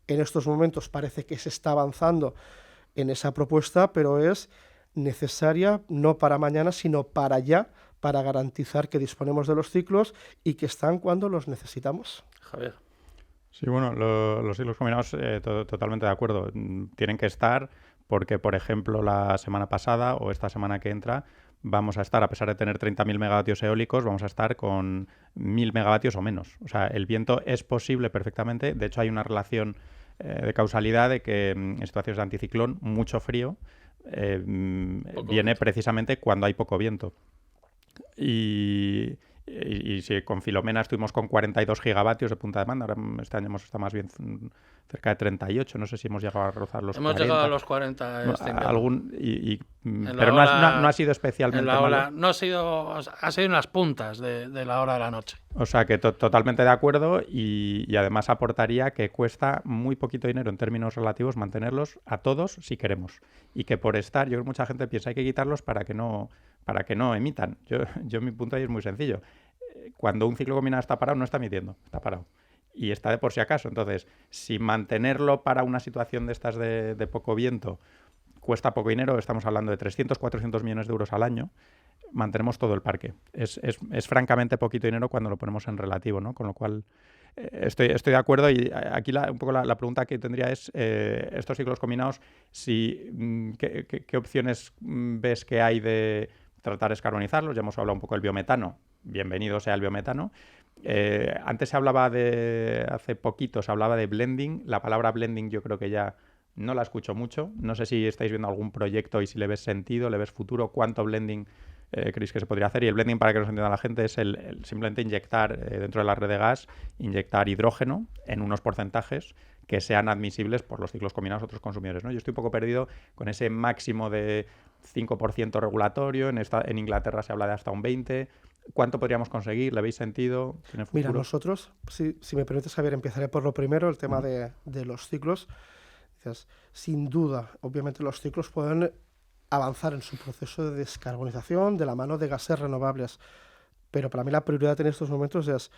En estos momentos parece que se está avanzando en esa propuesta, pero es necesaria no para mañana, sino para ya, para garantizar que disponemos de los ciclos y que están cuando los necesitamos. Javier. Sí, bueno, los ciclos combinados, totalmente de acuerdo. Tienen que estar porque, por ejemplo, la semana pasada o esta semana que entra, vamos a estar, a pesar de tener 30.000 megavatios eólicos, vamos a estar con 1.000 megavatios o menos. O sea, el viento es posible perfectamente. De hecho, hay una relación de causalidad de que en situaciones de anticiclón, mucho frío viene precisamente cuando hay poco viento. Y si con Filomena estuvimos con 42 gigavatios de punta de demanda, ahora este año hemos estado más bien cerca de 38, no sé si hemos llegado a rozar los 40. Hemos llegado a los 40 pero no ha sido especialmente malo. No ha sido en las puntas de la hora de la noche. O sea que totalmente de acuerdo, y además aportaría que cuesta muy poquito dinero en términos relativos mantenerlos a todos si queremos, y que por estar, yo creo que mucha gente piensa hay que quitarlos para que no emitan. Yo mi punto ahí es muy sencillo. Cuando un ciclo combinado está parado, no está emitiendo, está parado. Y está de por si acaso. Entonces, si mantenerlo para una situación de estas de poco viento cuesta poco dinero, estamos hablando de 300, 400 millones de euros al año, mantenemos todo el parque. Es francamente poquito dinero cuando lo ponemos en relativo, ¿no? Con lo cual, estoy de acuerdo, y aquí un poco la pregunta que tendría es, estos ciclos combinados, ¿qué opciones ves que hay de tratar de descarbonizarlos? Ya hemos hablado un poco del biometano. Bienvenido sea el biometano. Antes hace poquito se hablaba de blending. La palabra blending yo creo que ya no la escucho mucho. No sé si estáis viendo algún proyecto y si le ves sentido, le ves futuro, cuánto blending creéis que se podría hacer. Y el blending, para que nos entienda la gente, es el simplemente inyectar dentro de la red de gas, inyectar hidrógeno en unos porcentajes que sean admisibles por los ciclos combinados a otros consumidores, ¿no? Yo estoy un poco perdido con ese máximo de 5% regulatorio. En Inglaterra se habla de hasta un 20%. ¿Cuánto podríamos conseguir? ¿Le veis sentido? ¿Tiene futuro? Mira, nosotros, si me permites, Javier, empezaré por lo primero, el tema de los ciclos. Sin duda, obviamente los ciclos pueden avanzar en su proceso de descarbonización de la mano de gases renovables, pero para mí la prioridad en estos momentos es,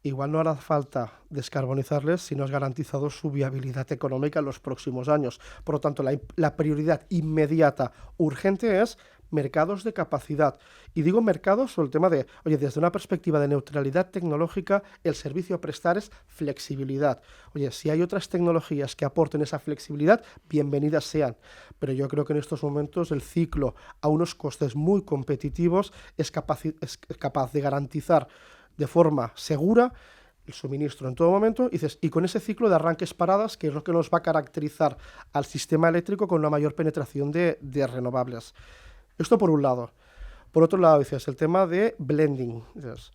igual no hará falta descarbonizarles si no es garantizado su viabilidad económica en los próximos años. Por lo tanto, la prioridad inmediata, urgente, es mercados de capacidad. Y digo mercados por el tema de, desde una perspectiva de neutralidad tecnológica, el servicio a prestar es flexibilidad. Si hay otras tecnologías que aporten esa flexibilidad, bienvenidas sean. Pero yo creo que en estos momentos el ciclo, a unos costes muy competitivos, es capaz de garantizar de forma segura el suministro en todo momento, y con ese ciclo de arranques paradas, que es lo que nos va a caracterizar al sistema eléctrico con una mayor penetración de renovables. Esto por un lado. Por otro lado, dices, el tema de blending. Dices,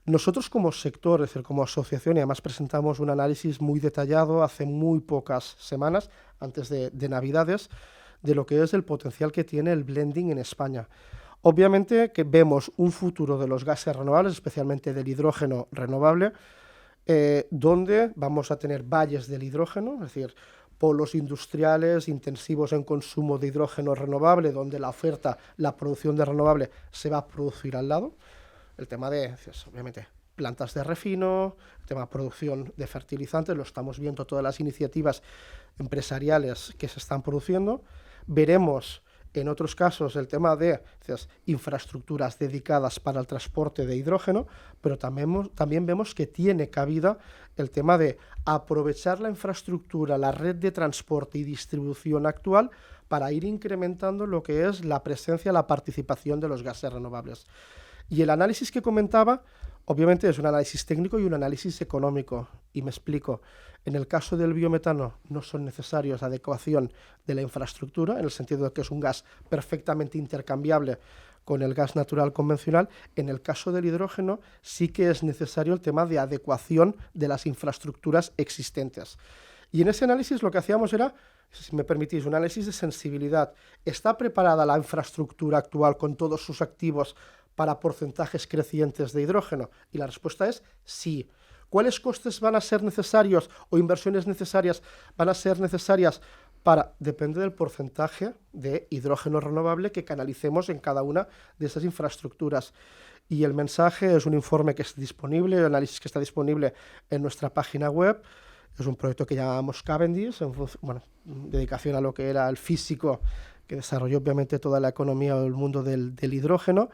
nosotros como sector, es decir, como asociación, y además presentamos un análisis muy detallado hace muy pocas semanas, antes de Navidades, de lo que es el potencial que tiene el blending en España. Obviamente que vemos un futuro de los gases renovables, especialmente del hidrógeno renovable, donde vamos a tener valles del hidrógeno, es decir, polos industriales intensivos en consumo de hidrógeno renovable, donde la oferta, la producción de renovable se va a producir al lado. El tema de, obviamente, plantas de refino, el tema de producción de fertilizantes, lo estamos viendo todas las iniciativas empresariales que se están produciendo. Veremos en otros casos el tema de infraestructuras dedicadas para el transporte de hidrógeno, pero también vemos que tiene cabida el tema de aprovechar la infraestructura, la red de transporte y distribución actual para ir incrementando lo que es la presencia, la participación de los gases renovables. Y el análisis que comentaba, obviamente es un análisis técnico y un análisis económico, y me explico. En el caso del biometano no son necesarios adecuación de la infraestructura, en el sentido de que es un gas perfectamente intercambiable con el gas natural convencional. En el caso del hidrógeno sí que es necesario el tema de adecuación de las infraestructuras existentes. Y en ese análisis lo que hacíamos era, si me permitís, un análisis de sensibilidad. ¿Está preparada la infraestructura actual con todos sus activos para porcentajes crecientes de hidrógeno? Y la respuesta es sí. ¿Cuáles costes van a ser necesarios o inversiones necesarias van a ser necesarias para? Depende del porcentaje de hidrógeno renovable que canalicemos en cada una de esas infraestructuras. Y el mensaje es un informe que es disponible, el análisis que está disponible en nuestra página web. Es un proyecto que llamamos Cavendish, dedicación a lo que era el físico que desarrolló obviamente toda la economía o el mundo del hidrógeno,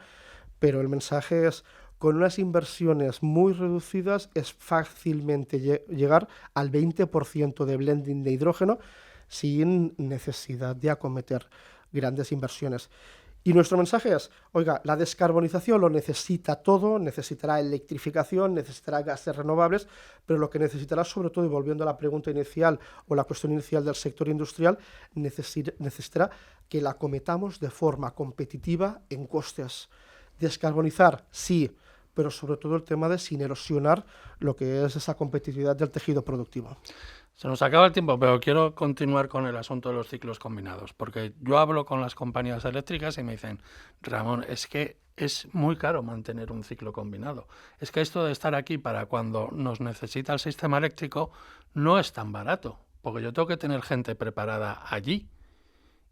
pero el mensaje es: con unas inversiones muy reducidas es fácilmente llegar al 20% de blending de hidrógeno sin necesidad de acometer grandes inversiones. Y nuestro mensaje es, oiga, la descarbonización lo necesita todo, necesitará electrificación, necesitará gases renovables, pero lo que necesitará sobre todo, y volviendo a la pregunta inicial o la cuestión inicial del sector industrial, necesitará que la acometamos de forma competitiva en costes. Descarbonizar, sí, pero sobre todo el tema de sin erosionar lo que es esa competitividad del tejido productivo. Se nos acaba el tiempo, pero quiero continuar con el asunto de los ciclos combinados, porque yo hablo con las compañías eléctricas y me dicen, Ramón, es que es muy caro mantener un ciclo combinado. Es que esto de estar aquí para cuando nos necesita el sistema eléctrico no es tan barato, porque yo tengo que tener gente preparada allí.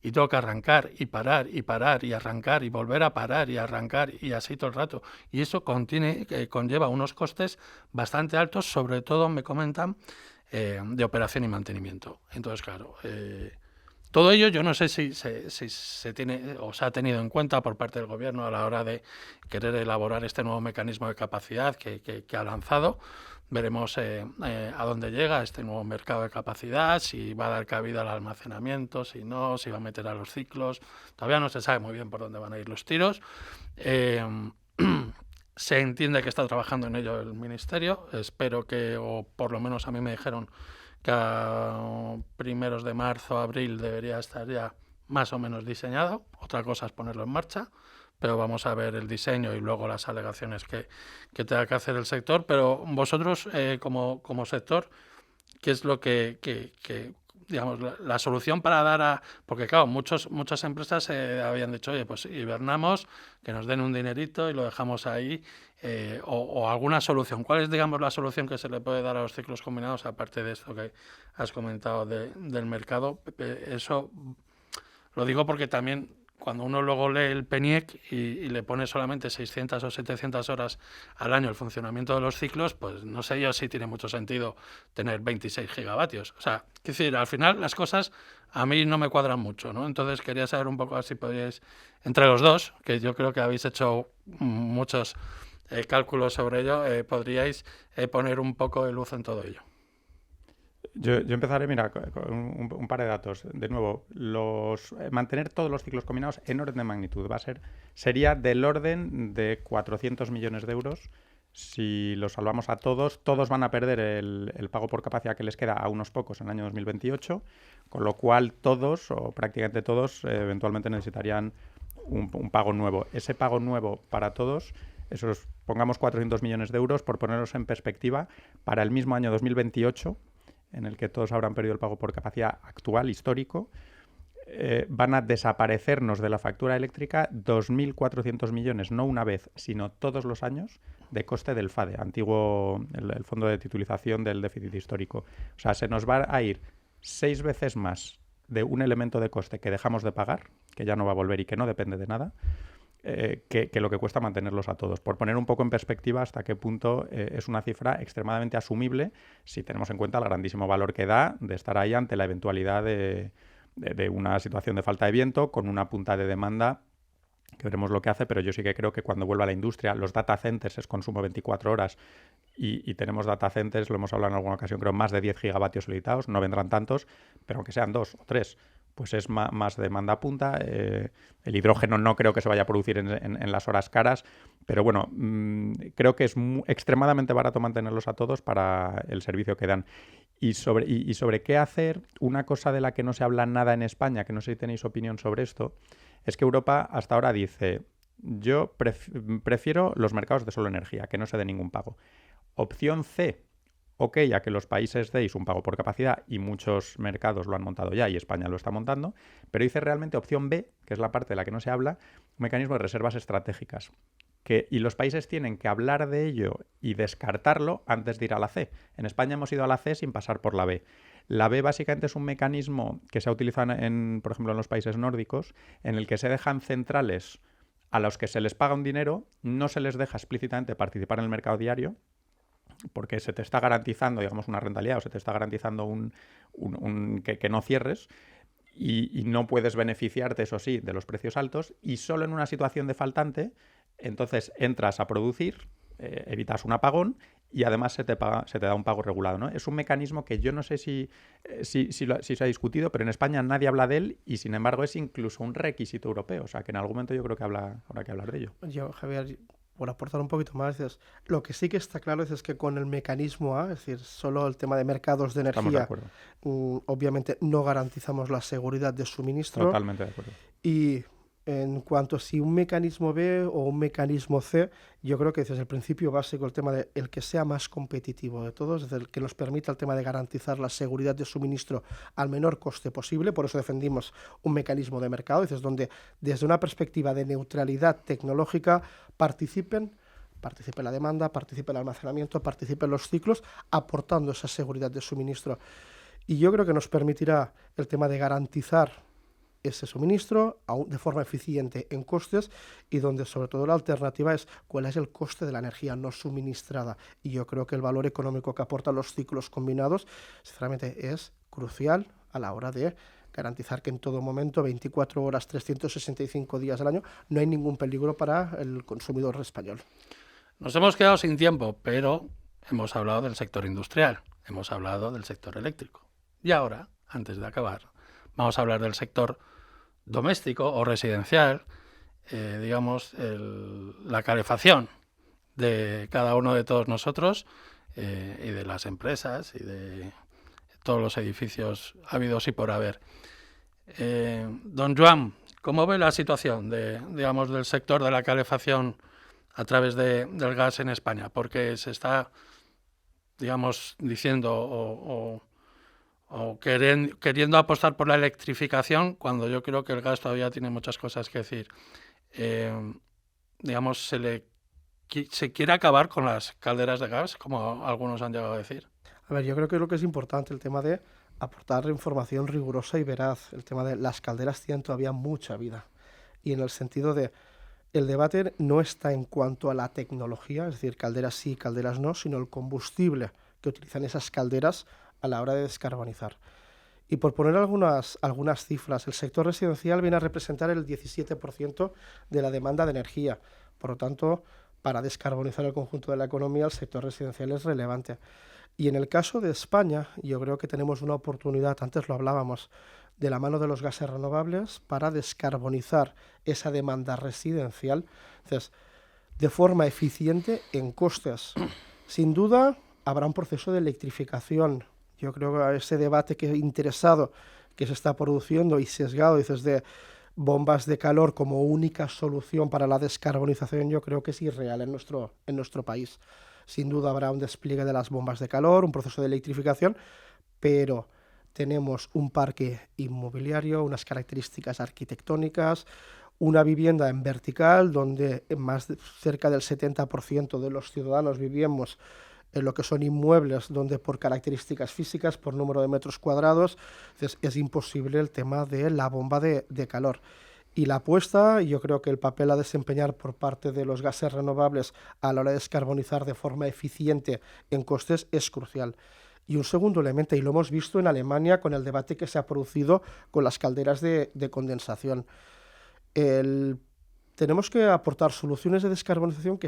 Y tengo que arrancar y parar y arrancar y volver a parar y arrancar y así todo el rato. Y eso conlleva unos costes bastante altos, sobre todo me comentan, de operación y mantenimiento. Entonces, claro, todo ello yo no sé si se tiene o se ha tenido en cuenta por parte del Gobierno a la hora de querer elaborar este nuevo mecanismo de capacidad que ha lanzado. Veremos a dónde llega este nuevo mercado de capacidad, si va a dar cabida al almacenamiento, si no, si va a meter a los ciclos. Todavía no se sabe muy bien por dónde van a ir los tiros. Se entiende que está trabajando en ello el Ministerio. Espero que, o por lo menos a mí me dijeron que a primeros de marzo, abril debería estar ya más o menos diseñado. Otra cosa es ponerlo en marcha. Pero vamos a ver el diseño y luego las alegaciones que tenga que hacer el sector. Pero vosotros, como sector, ¿qué es lo que digamos, la solución para dar a...? Porque claro, muchas empresas habían dicho, oye, pues hibernamos, que nos den un dinerito y lo dejamos ahí, o alguna solución. ¿Cuál es, digamos, la solución que se le puede dar a los ciclos combinados, aparte de esto que has comentado del mercado? Eso lo digo porque también... Cuando uno luego lee el PENIEC y le pone solamente 600 o 700 horas al año el funcionamiento de los ciclos, pues no sé yo si tiene mucho sentido tener 26 gigavatios. O sea, es decir, al final las cosas a mí no me cuadran mucho, ¿no? Entonces quería saber un poco si podíais, entre los dos, que yo creo que habéis hecho muchos cálculos sobre ello, podríais poner un poco de luz en todo ello. Yo empezaré, mira, con un par de datos. De nuevo, mantener todos los ciclos combinados en orden de magnitud sería del orden de 400 millones de euros. Si los salvamos a todos van a perder el pago por capacidad que les queda a unos pocos en el año 2028, con lo cual todos, o prácticamente todos, eventualmente necesitarían un pago nuevo. Ese pago nuevo para todos, esos, pongamos 400 millones de euros, por ponerlos en perspectiva, para el mismo año 2028, en el que todos habrán perdido el pago por capacidad actual, histórico, van a desaparecernos de la factura eléctrica 2.400 millones, no una vez, sino todos los años, de coste del FADE, antiguo, el Fondo de Titulización del Déficit Histórico. O sea, se nos va a ir 6 veces más de un elemento de coste que dejamos de pagar, que ya no va a volver y que no depende de nada, que lo que cuesta mantenerlos a todos. Por poner un poco en perspectiva hasta qué punto es una cifra extremadamente asumible si tenemos en cuenta el grandísimo valor que da de estar ahí ante la eventualidad de una situación de falta de viento con una punta de demanda que veremos lo que hace, pero yo sí que creo que cuando vuelva a la industria, los data centers es consumo 24 horas y tenemos data centers, lo hemos hablado en alguna ocasión, creo más de 10 gigavatios solicitados, no vendrán tantos, pero aunque sean 2 o 3, pues es más demanda punta. El hidrógeno no creo que se vaya a producir en las horas caras, pero bueno, creo que es extremadamente barato mantenerlos a todos para el servicio que dan. Y sobre qué hacer, una cosa de la que no se habla nada en España, que no sé si tenéis opinión sobre esto, es que Europa hasta ahora dice, yo prefiero los mercados de solo energía, que no se dé ningún pago. Opción C, ok, ya que los países deis un pago por capacidad y muchos mercados lo han montado ya y España lo está montando, pero dice realmente opción B, que es la parte de la que no se habla, un mecanismo de reservas estratégicas. Y los países tienen que hablar de ello y descartarlo antes de ir a la C. En España hemos ido a la C sin pasar por la B. La B básicamente es un mecanismo que se ha utilizado, por ejemplo, en los países nórdicos, en el que se dejan centrales a los que se les paga un dinero, no se les deja explícitamente participar en el mercado diario, porque se te está garantizando, digamos, una rentabilidad o se te está garantizando que no cierres y no puedes beneficiarte, eso sí, de los precios altos y solo en una situación de faltante, entonces entras a producir, evitas un apagón y además se te da un pago regulado, ¿no? Es un mecanismo que yo no sé si se ha discutido, pero en España nadie habla de él y sin embargo es incluso un requisito europeo. O sea, que en algún momento yo creo que habrá que hablar de ello. Yo, Javier, por aportar un poquito más, lo que sí que está claro es que con el mecanismo A, es decir, solo el tema de mercados de energía, obviamente no garantizamos la seguridad de suministro. Totalmente de acuerdo. Y en cuanto a si un mecanismo B o un mecanismo C, yo creo que desde el principio básico el tema de el que sea más competitivo de todos, es el que nos permita el tema de garantizar la seguridad de suministro al menor coste posible, por eso defendimos un mecanismo de mercado, donde desde una perspectiva de neutralidad tecnológica participe la demanda, participe el almacenamiento, participen los ciclos, aportando esa seguridad de suministro. Y yo creo que nos permitirá el tema de garantizar ese suministro de forma eficiente en costes y donde sobre todo la alternativa es cuál es el coste de la energía no suministrada. Y yo creo que el valor económico que aportan los ciclos combinados, sinceramente, es crucial a la hora de garantizar que en todo momento, 24 horas, 365 días al año, no hay ningún peligro para el consumidor español. Nos hemos quedado sin tiempo, pero hemos hablado del sector industrial, hemos hablado del sector eléctrico. Y ahora, antes de acabar, vamos a hablar del sector doméstico o residencial, digamos, la calefacción de cada uno de todos nosotros y de las empresas y de todos los edificios habidos y por haber. Don Joan, ¿cómo ve la situación del sector de la calefacción a través del gas en España? Porque se está, digamos, diciendo o queriendo apostar por la electrificación, cuando yo creo que el gas todavía tiene muchas cosas que decir. Digamos, se quiere acabar con las calderas de gas, como algunos han llegado a decir. A ver, yo creo que lo que es importante el tema de aportar información rigurosa y veraz. El tema de las calderas tienen todavía mucha vida. Y en el sentido de el debate no está en cuanto a la tecnología, es decir, calderas sí, calderas no, sino el combustible que utilizan esas calderas a la hora de descarbonizar. Y por poner algunas cifras, el sector residencial viene a representar el 17% de la demanda de energía. Por lo tanto, para descarbonizar el conjunto de la economía, el sector residencial es relevante. Y en el caso de España, yo creo que tenemos una oportunidad, antes lo hablábamos, de la mano de los gases renovables para descarbonizar esa demanda residencial, entonces, de forma eficiente en costes. Sin duda, habrá un proceso de electrificación. Yo creo que ese debate interesado que se está produciendo y sesgado desde bombas de calor como única solución para la descarbonización, yo creo que es irreal en nuestro país. Sin duda habrá un despliegue de las bombas de calor, un proceso de electrificación, pero tenemos un parque inmobiliario, unas características arquitectónicas, una vivienda en vertical donde cerca del 70% de los ciudadanos vivimos en lo que son inmuebles, donde por características físicas, por número de metros cuadrados, es imposible el tema de la bomba de calor. Y la apuesta, yo creo que el papel a desempeñar por parte de los gases renovables a la hora de descarbonizar de forma eficiente en costes es crucial. Y un segundo elemento, y lo hemos visto en Alemania con el debate que se ha producido con las calderas de condensación. Tenemos que aportar soluciones de descarbonización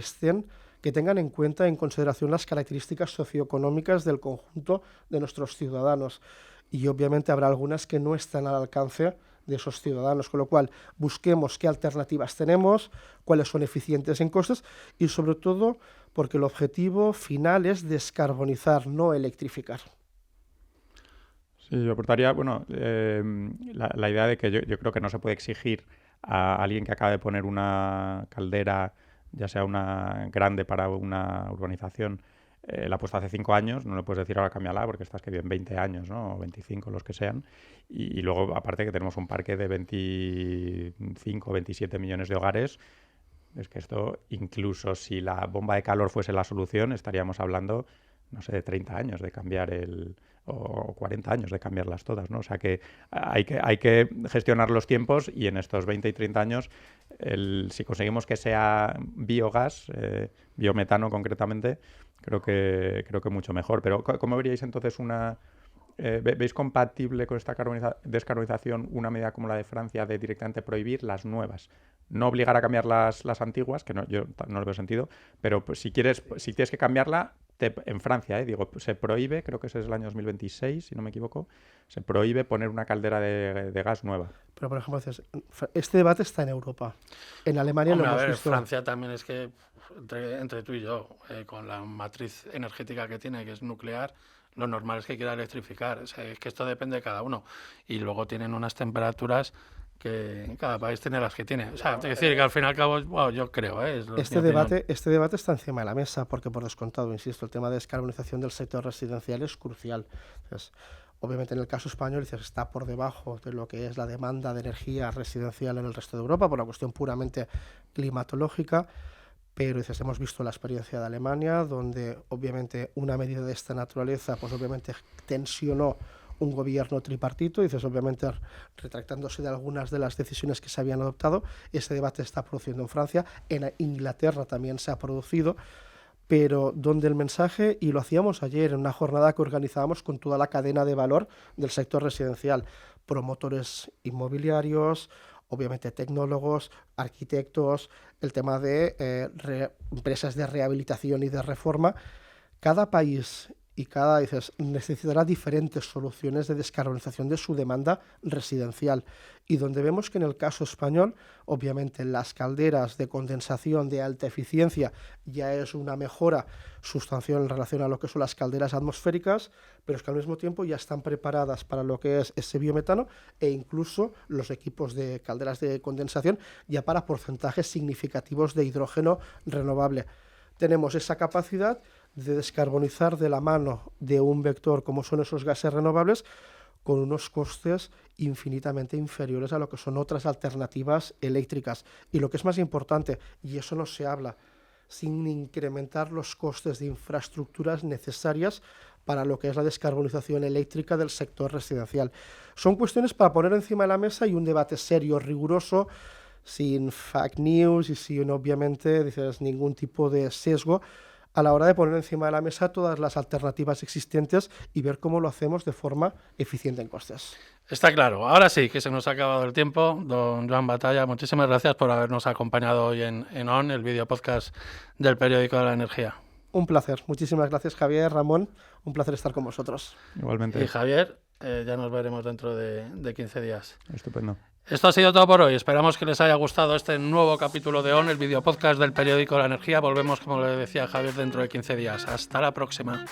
que tengan en cuenta, en consideración, las características socioeconómicas del conjunto de nuestros ciudadanos. Y obviamente habrá algunas que no están al alcance de esos ciudadanos, con lo cual busquemos qué alternativas tenemos, cuáles son eficientes en costes y sobre todo porque el objetivo final es descarbonizar, no electrificar. Sí, yo aportaría, la idea de que yo creo que no se puede exigir a alguien que acaba de poner una caldera, ya sea una grande para una urbanización, la ha puesto hace 5 años, no le puedes decir ahora cámbiala porque estás que viven 20 años, ¿no? O 25, los que sean. Y luego, aparte que tenemos un parque de 25 o 27 millones de hogares, es que esto, incluso si la bomba de calor fuese la solución, estaríamos hablando, no sé, de 30 años de cambiar o 40 años de cambiarlas todas, ¿no? O sea que hay que gestionar los tiempos y en estos 20 y 30 años, si conseguimos que sea biogás, biometano concretamente, creo que mucho mejor. Pero ¿cómo veríais entonces ¿veis compatible con esta descarbonización una medida como la de Francia de directamente prohibir las nuevas? No obligar a cambiar las antiguas, que yo no le veo sentido, pero pues, si tienes que cambiarla, en Francia, se prohíbe, creo que ese es el año 2026, si no me equivoco, se prohíbe poner una caldera de gas nueva. Pero, por ejemplo, este debate está en Europa. En Alemania lo hemos visto. Francia también es que, entre tú y yo, con la matriz energética que tiene, que es nuclear, lo normal es que quiera electrificar. O sea, es que esto depende de cada uno. Y luego tienen unas temperaturas que cada país tiene las que tiene. O sea, es decir, que al fin y al cabo, yo creo, este debate está encima de la mesa, porque por descontado, insisto, el tema de descarbonización del sector residencial es crucial. Entonces, obviamente en el caso español está por debajo de lo que es la demanda de energía residencial en el resto de Europa, por una cuestión puramente climatológica, pero hemos visto la experiencia de Alemania, donde obviamente una medida de esta naturaleza, pues obviamente tensionó un gobierno tripartito, obviamente retractándose de algunas de las decisiones que se habían adoptado. Ese debate está produciendo en Francia, en Inglaterra también se ha producido, pero donde el mensaje, y lo hacíamos ayer en una jornada que organizábamos con toda la cadena de valor del sector residencial, promotores inmobiliarios, obviamente tecnólogos, arquitectos, el tema de empresas de rehabilitación y de reforma, cada país necesitará diferentes soluciones de descarbonización de su demanda residencial. Y donde vemos que en el caso español, obviamente las calderas de condensación de alta eficiencia ya es una mejora sustancial en relación a lo que son las calderas atmosféricas, pero es que al mismo tiempo ya están preparadas para lo que es ese biometano e incluso los equipos de calderas de condensación ya para porcentajes significativos de hidrógeno renovable. Tenemos esa capacidad de descarbonizar de la mano de un vector como son esos gases renovables con unos costes infinitamente inferiores a lo que son otras alternativas eléctricas. Y lo que es más importante, y eso no se habla, sin incrementar los costes de infraestructuras necesarias para lo que es la descarbonización eléctrica del sector residencial. Son cuestiones para poner encima de la mesa y un debate serio, riguroso, sin fake news y sin, obviamente, ningún tipo de sesgo a la hora de poner encima de la mesa todas las alternativas existentes y ver cómo lo hacemos de forma eficiente en costes. Está claro. Ahora sí que se nos ha acabado el tiempo. Don Joan Batalla, muchísimas gracias por habernos acompañado hoy en ON, el video podcast del Periódico de la Energía. Un placer. Muchísimas gracias, Javier, Ramón. Un placer estar con vosotros. Igualmente. Y Javier, ya nos veremos dentro de 15 días. Estupendo. Esto ha sido todo por hoy. Esperamos que les haya gustado este nuevo capítulo de ON, el video podcast del Periódico de la Energía. Volvemos, como le decía Javier, dentro de 15 días. Hasta la próxima.